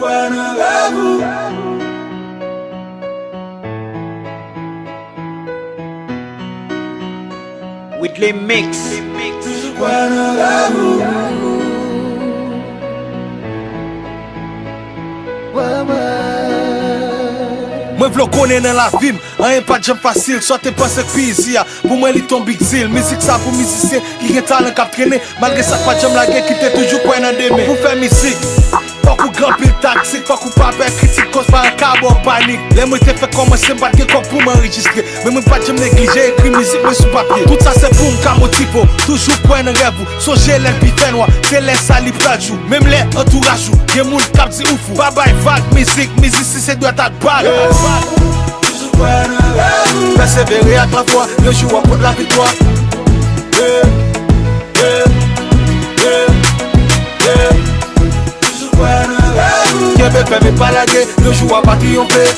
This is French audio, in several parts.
With les mix. Mwen vlo konen nan la vim, an yon pa jam fasil. So te pense kpizi ya, pou mwen li ton big deal. Mizik sa pou mizisyen, ki gen talen kap trene. Malgre sa pa jam la gen, ki te toujou kwen nan deme. Pou fè mizik, fok ou gran pil taksik. Fok ou pa ben kritik, kos pa an kabo panik. Le mwen te fè komanse mbat gen kop pou m'enregistre. Men mwen pa jam neglije, ekri mizik men sou papye. Tout sa se pou mka motivo, toujou kwen nan revou. Soje lèl pi fenwa, se lè sali pladjou. Mem lè entourajou, gen moun kap di oufou. Babay vag mizik, mizisi se dwe tak bag. Persévérer à la fois, le jour pour la victoire. Qui veut faire mes palagés, le jour à pas triompher.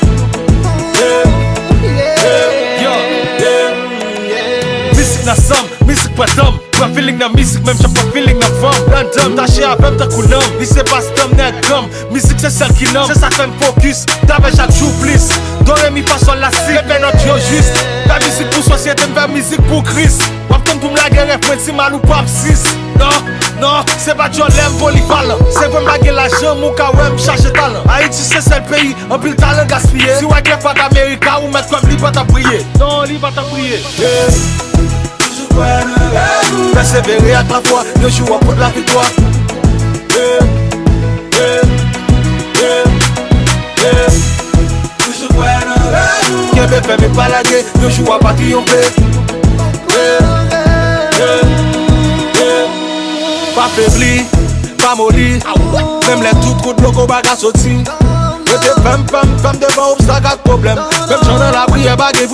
Musique na somme, musique pas d'homme. Pas feeling na musique, même j'ai pas feeling na femme. Random, taché avec ta couleur. Ni c'est pas stom, ni gomme. Musique c'est celle qui nomme. C'est ça fait me focus. T'avais chaque jour plus. Dans les mi pas sur la cible. Mais notre Dieu juste. La musique pour société, faire musique pour Christ. Wapton pour me la guerre, point si mal ou pas 6. Non, c'est pas John l'aime polyvalent. C'est pour me la l'argent, mon cas ouais, me chercher talent. Haïti c'est le pays, un pile talent gaspillé. Si ouais, qu'est pas d'Amérique, ou mettre comme libre à prier. Non, libre à prier. Persévérer à la fois, le jour pour la victoire. Qui veut faire mes palagés, le jour à pas triompher. Pas faibli, pas molli. Même les tout trop de locaux bagarres sortis. J'étais femme devant obstacle à problème. Même j'en ai la prière, baguette,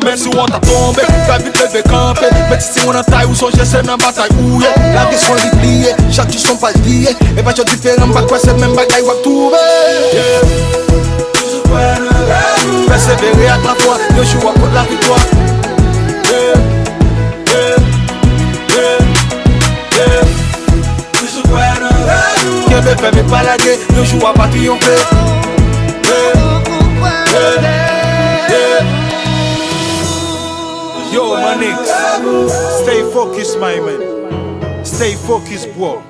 même si on t'a tombé, t'as vite levé camper. Mais si on a taille ou son c'est dans bataille où la question est pliée, chaque jour sont pas liés. Et pas différent, pas quoi c'est même bagaille ou à trouver. Persévérer à la fois, le jour pour la victoire. Qui veut faire mes palagés, le jour à pas triompher. Yo, my niggas, stay focused, my man. Stay focused, bro.